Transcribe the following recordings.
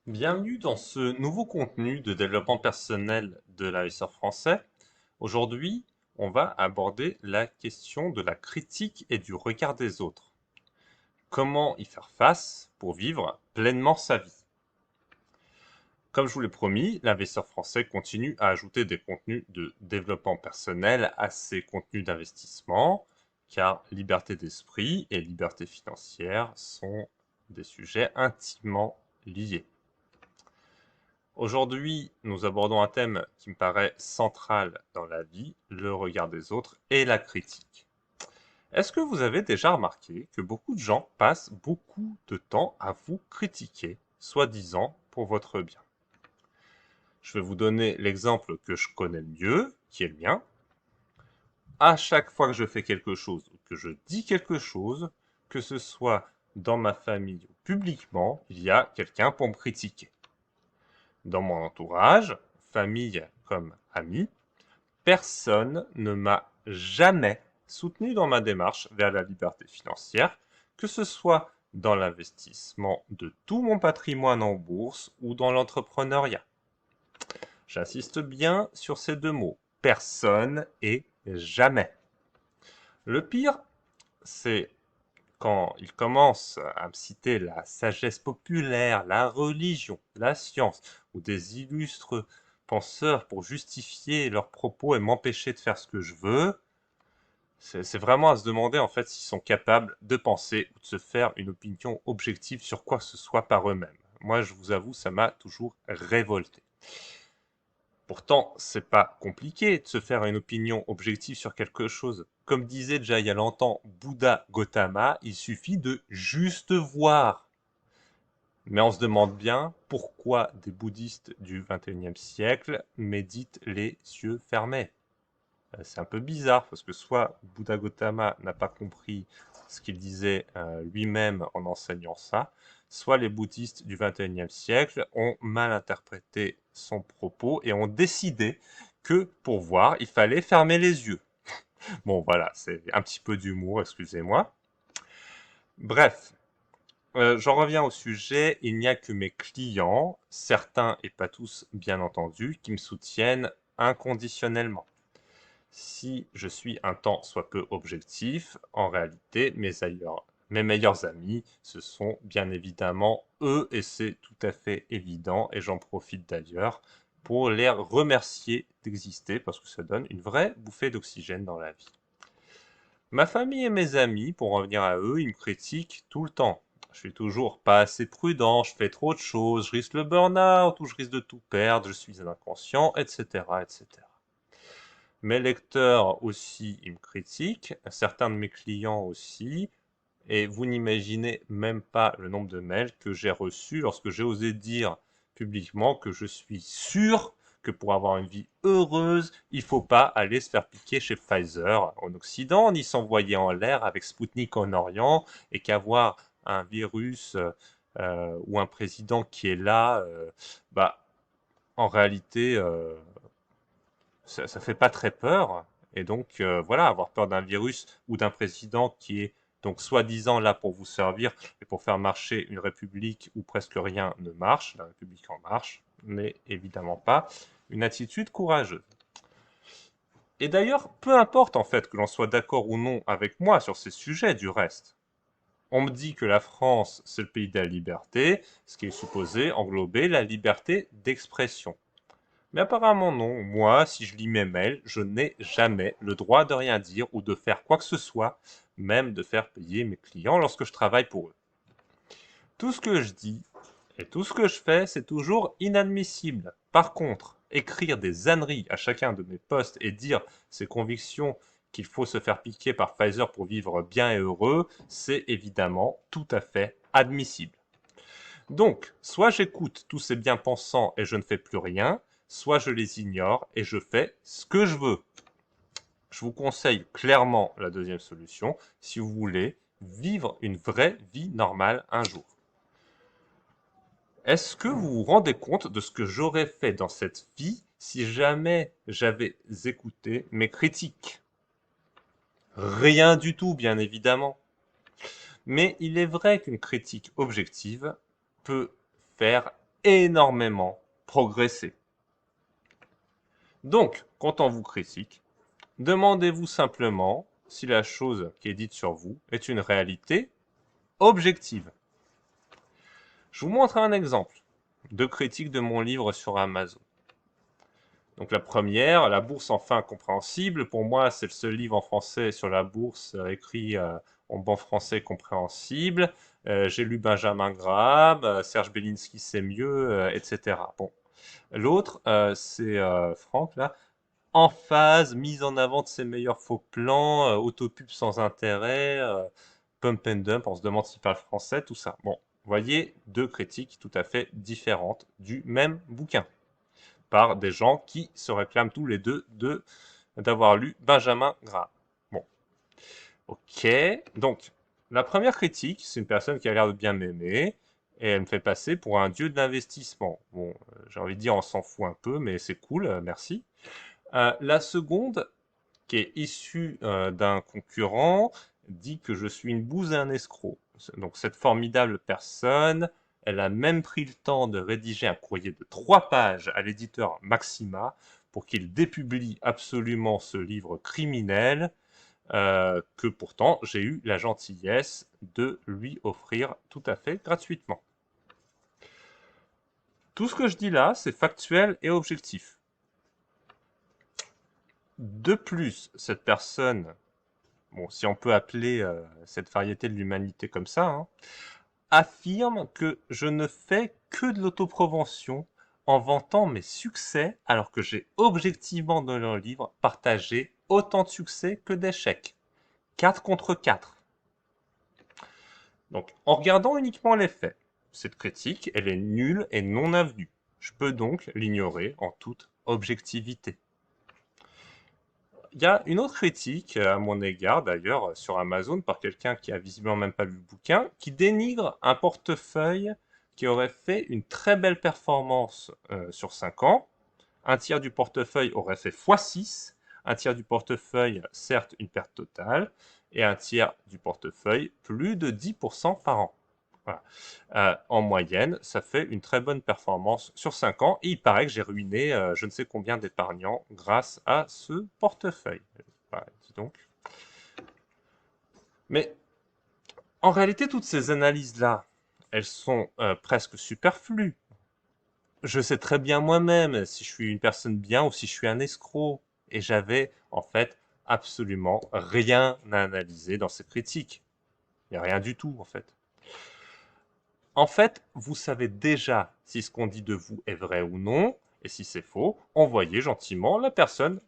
Bienvenue dans ce nouveau contenu de développement personnel de l'investisseur français. Aujourd'hui, on va aborder la question de la critique et du regard des autres. Comment y faire face pour vivre pleinement sa vie? Comme je vous l'ai promis, l'investisseur français continue à ajouter des contenus de développement personnel à ses contenus d'investissement, car liberté d'esprit et liberté financière sont des sujets intimement liés. Aujourd'hui, nous abordons un thème qui me paraît central dans la vie, le regard des autres et la critique. Est-ce que vous avez déjà remarqué que beaucoup de gens passent beaucoup de temps à vous critiquer, soi-disant pour votre bien? Je vais vous donner l'exemple que je connais le mieux, qui est le mien. À chaque fois que je fais quelque chose ou que je dis quelque chose, que ce soit dans ma famille ou publiquement, il y a quelqu'un pour me critiquer. Dans mon entourage, famille comme amis, personne ne m'a jamais soutenu dans ma démarche vers la liberté financière, que ce soit dans l'investissement de tout mon patrimoine en bourse ou dans l'entrepreneuriat. J'insiste bien sur ces deux mots, personne et jamais. Le pire, c'est quand il commence à me citer la sagesse populaire, la religion, la science, ou des illustres penseurs pour justifier leurs propos et m'empêcher de faire ce que je veux, c'est vraiment à se demander en fait s'ils sont capables de penser ou de se faire une opinion objective sur quoi que ce soit par eux-mêmes. Moi, je vous avoue, ça m'a toujours révolté. Pourtant, c'est pas compliqué de se faire une opinion objective sur quelque chose. Comme disait déjà il y a longtemps Bouddha Gautama, il suffit de juste voir. Mais on se demande bien pourquoi des bouddhistes du XXIe siècle méditent les yeux fermés. C'est un peu bizarre parce que soit Bouddha Gautama n'a pas compris ce qu'il disait lui-même en enseignant ça, soit les bouddhistes du XXIe siècle ont mal interprété son propos et ont décidé que pour voir, il fallait fermer les yeux. Bon voilà, c'est un petit peu d'humour, excusez-moi. Bref, j'en reviens au sujet, il n'y a que mes clients, certains et pas tous bien entendu, qui me soutiennent inconditionnellement. Si je suis un tant soit peu objectif, en réalité, mes meilleurs amis, ce sont bien évidemment eux, et c'est tout à fait évident, et j'en profite d'ailleurs pour les remercier d'exister, parce que ça donne une vraie bouffée d'oxygène dans la vie. Ma famille et mes amis, pour en revenir à eux, ils me critiquent tout le temps. Je suis toujours pas assez prudent, je fais trop de choses, je risque le burn-out ou je risque de tout perdre, je suis un inconscient, etc., etc. Mes lecteurs aussi, ils me critiquent, certains de mes clients aussi, et vous n'imaginez même pas le nombre de mails que j'ai reçus lorsque j'ai osé dire publiquement que je suis sûr que pour avoir une vie heureuse, il ne faut pas aller se faire piquer chez Pfizer en Occident, ni s'envoyer en l'air avec Sputnik en Orient, et qu'avoir un virus ou un président qui est là, bah, en réalité, ça fait pas très peur. Et donc, voilà, avoir peur d'un virus ou d'un président qui est donc soi-disant là pour vous servir et pour faire marcher une république où presque rien ne marche, la république en marche, n'est évidemment pas une attitude courageuse. Et d'ailleurs, peu importe en fait que l'on soit d'accord ou non avec moi sur ces sujets du reste. On me dit que la France, c'est le pays de la liberté, ce qui est supposé englober la liberté d'expression. Mais apparemment non. Moi, si je lis mes mails, je n'ai jamais le droit de rien dire ou de faire quoi que ce soit, même de faire payer mes clients lorsque je travaille pour eux. Tout ce que je dis et tout ce que je fais, c'est toujours inadmissible. Par contre, écrire des âneries à chacun de mes posts et dire ses convictions qu'il faut se faire piquer par Pfizer pour vivre bien et heureux, c'est évidemment tout à fait admissible. Donc, soit j'écoute tous ces bien-pensants et je ne fais plus rien, soit je les ignore et je fais ce que je veux. Je vous conseille clairement la deuxième solution si vous voulez vivre une vraie vie normale un jour. Est-ce que vous vous rendez compte de ce que j'aurais fait dans cette vie si jamais j'avais écouté mes critiques? Rien du tout, bien évidemment. Mais il est vrai qu'une critique objective peut faire énormément progressé. Donc, quand on vous critique, demandez-vous simplement si la chose qui est dite sur vous est une réalité objective. Je vous montre un exemple de critique de mon livre sur Amazon. Donc la première, La bourse enfin compréhensible. Pour moi, c'est le seul livre en français sur la bourse écrit en bon français compréhensible. J'ai lu Benjamin Graham, Serge Belinsky c'est mieux, etc. Bon. L'autre, c'est Franck, là. En phase, mise en avant de ses meilleurs faux plans, autopub sans intérêt, pump and dump, on se demande s'il parle français, tout ça. Bon, vous voyez, deux critiques tout à fait différentes du même bouquin, par des gens qui se réclament tous les deux d'avoir lu Benjamin Graham. Bon, ok, donc, la première critique, c'est une personne qui a l'air de bien m'aimer, et elle me fait passer pour un dieu de l'investissement. Bon, j'ai envie de dire, on s'en fout un peu, mais c'est cool, merci. La seconde, qui est issue d'un concurrent, dit que je suis une bouse et un escroc. Donc cette formidable personne, elle a même pris le temps de rédiger un courrier de 3 pages à l'éditeur Maxima pour qu'il dépublie absolument ce livre criminel que pourtant j'ai eu la gentillesse de lui offrir tout à fait gratuitement. Tout ce que je dis là, c'est factuel et objectif. De plus, cette personne, bon, si on peut appeler cette variété de l'humanité comme ça, hein, affirme que je ne fais que de l'autoprovention en vantant mes succès alors que j'ai objectivement dans leur livre partagé autant de succès que d'échecs. 4 contre 4. Donc, en regardant uniquement les faits, cette critique, elle est nulle et non avenue. Je peux donc l'ignorer en toute objectivité. Il y a une autre critique à mon égard, d'ailleurs, sur Amazon, par quelqu'un qui a visiblement même pas lu le bouquin, qui dénigre un portefeuille qui aurait fait une très belle performance sur 5 ans. Un tiers du portefeuille aurait fait x6, un tiers du portefeuille, certes, une perte totale, et un tiers du portefeuille, plus de 10% par an. Voilà. En moyenne, ça fait une très bonne performance sur 5 ans. Et il paraît que j'ai ruiné je ne sais combien d'épargnants grâce à ce portefeuille. Bah, dis donc. Mais en réalité, toutes ces analyses-là, elles sont presque superflues. Je sais très bien moi-même si je suis une personne bien ou si je suis un escroc. Et j'avais en fait absolument rien à analyser dans ces critiques. Il n'y a rien du tout en fait. En fait, vous savez déjà si ce qu'on dit de vous est vrai ou non, et si c'est faux, envoyez gentiment la personne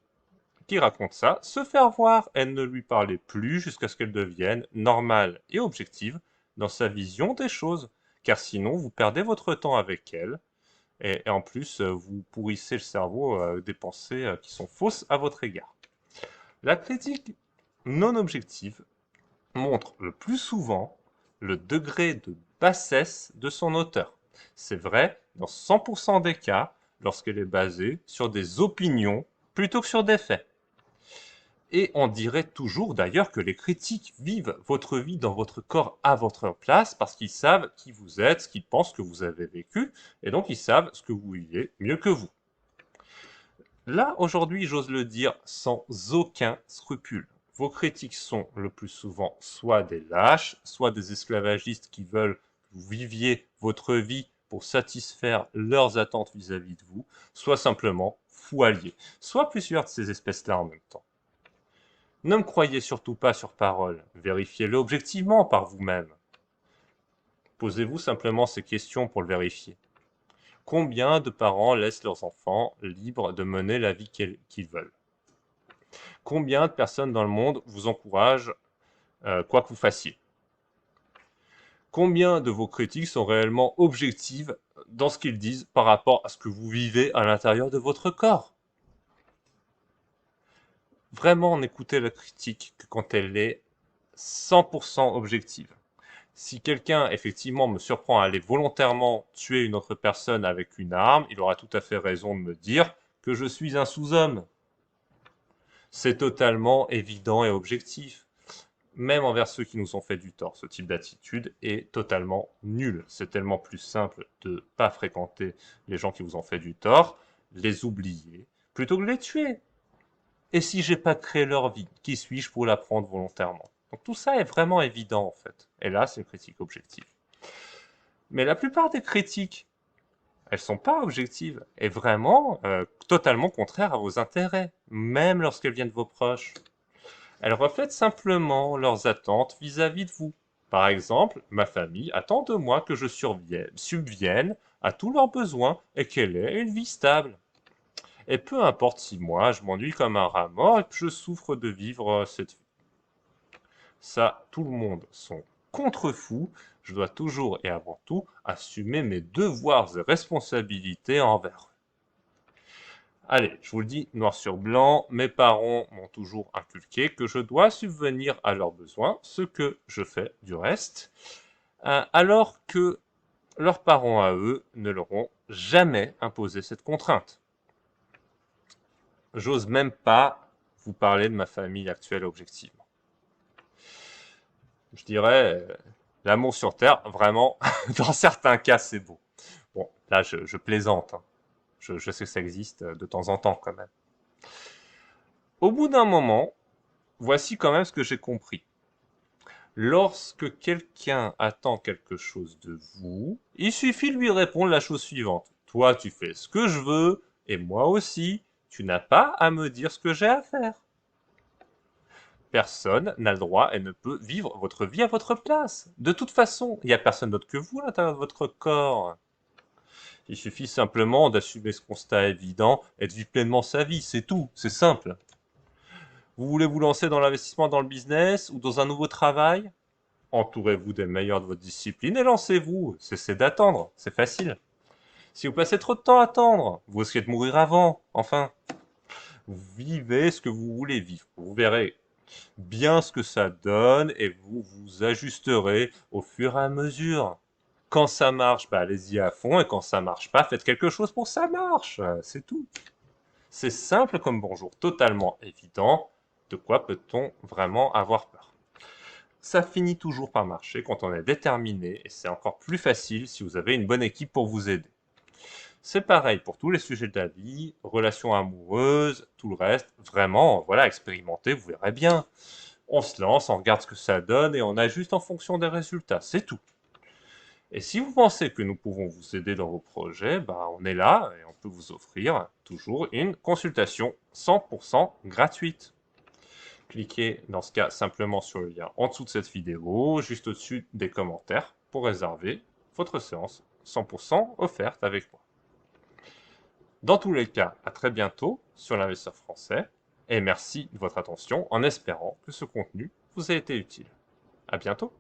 qui raconte ça se faire voir. Elle ne lui parlez plus jusqu'à ce qu'elle devienne normale et objective dans sa vision des choses, car sinon vous perdez votre temps avec elle, et en plus vous pourrissez le cerveau des pensées qui sont fausses à votre égard. La critique non objective montre le plus souvent le degré de bassesse de son auteur. C'est vrai dans 100% des cas lorsqu'elle est basée sur des opinions plutôt que sur des faits. Et on dirait toujours d'ailleurs que les critiques vivent votre vie dans votre corps à votre place parce qu'ils savent qui vous êtes, ce qu'ils pensent que vous avez vécu, et donc ils savent ce que vous vivez mieux que vous. Là, aujourd'hui, j'ose le dire sans aucun scrupule. Vos critiques sont le plus souvent soit des lâches, soit des esclavagistes qui veulent que vous viviez votre vie pour satisfaire leurs attentes vis-à-vis de vous, soit simplement fous alliés, soit plusieurs de ces espèces-là en même temps. Ne me croyez surtout pas sur parole, vérifiez-le objectivement par vous-même. Posez-vous simplement ces questions pour le vérifier. Combien de parents laissent leurs enfants libres de mener la vie qu'ils veulent? Combien de personnes dans le monde vous encouragent quoi que vous fassiez? Combien de vos critiques sont réellement objectives dans ce qu'ils disent par rapport à ce que vous vivez à l'intérieur de votre corps? Vraiment, n'écoutez la critique que quand elle est 100% objective. Si quelqu'un, effectivement, me surprend à aller volontairement tuer une autre personne avec une arme, il aura tout à fait raison de me dire que je suis un sous-homme. C'est totalement évident et objectif. même envers ceux qui nous ont fait du tort. Ce type d'attitude est totalement nul. C'est tellement plus simple de ne pas fréquenter les gens qui vous ont fait du tort, les oublier, plutôt que de les tuer. Et si j'ai pas créé leur vie, qui suis-je pour l'apprendre volontairement? Donc tout ça est vraiment évident en fait. Et là, c'est une critique objective. Mais la plupart des critiques, elles sont pas objectives et vraiment totalement contraires à vos intérêts, même lorsqu'elles viennent de vos proches. Elles reflètent simplement leurs attentes vis-à-vis de vous. Par exemple, ma famille attend de moi que je subvienne à tous leurs besoins et qu'elle ait une vie stable. Et peu importe si moi, je m'ennuie comme un rat mort et que je souffre de vivre cette vie. Ça, tout le monde sont contre-fous. Je dois toujours et avant tout assumer mes devoirs et responsabilités envers eux. Allez, je vous le dis noir sur blanc, mes parents m'ont toujours inculqué que je dois subvenir à leurs besoins, ce que je fais du reste, alors que leurs parents à eux ne leur ont jamais imposé cette contrainte. J'ose même pas vous parler de ma famille actuelle objectivement. Je dirais, l'amour sur Terre, vraiment, dans certains cas, c'est beau. Bon, là, je plaisante. Hein. Je sais que ça existe de temps en temps quand même. Au bout d'un moment, voici quand même ce que j'ai compris. Lorsque quelqu'un attend quelque chose de vous, il suffit de lui répondre la chose suivante. Toi, tu fais ce que je veux, et moi aussi, tu n'as pas à me dire ce que j'ai à faire. Personne n'a le droit et ne peut vivre votre vie à votre place. De toute façon, il n'y a personne d'autre que vous à l'intérieur de votre corps. Il suffit simplement d'assumer ce constat évident et de vivre pleinement sa vie, c'est tout, c'est simple. Vous voulez vous lancer dans l'investissement dans le business ou dans un nouveau travail? Entourez-vous des meilleurs de votre discipline et lancez-vous. Cessez d'attendre, c'est facile. Si vous passez trop de temps à attendre, vous risquez de mourir avant. Enfin, vivez ce que vous voulez vivre. Vous verrez bien ce que ça donne et vous vous ajusterez au fur et à mesure. Quand ça marche, bah allez-y à fond et quand ça marche pas, faites quelque chose pour que ça marche. C'est tout. C'est simple comme bonjour, totalement évident. De quoi peut-on vraiment avoir peur? Ça finit toujours par marcher quand on est déterminé et c'est encore plus facile si vous avez une bonne équipe pour vous aider. C'est pareil pour tous les sujets de la vie, relations amoureuses, tout le reste. Vraiment, voilà, expérimentez, vous verrez bien. On se lance, on regarde ce que ça donne et on ajuste en fonction des résultats, c'est tout. Et si vous pensez que nous pouvons vous aider dans vos projets, bah on est là et on peut vous offrir toujours une consultation 100% gratuite. Cliquez dans ce cas simplement sur le lien en dessous de cette vidéo, juste au-dessus des commentaires, pour réserver votre séance 100% offerte avec moi. Dans tous les cas, à très bientôt sur l'investisseur français, et merci de votre attention en espérant que ce contenu vous ait été utile. À bientôt.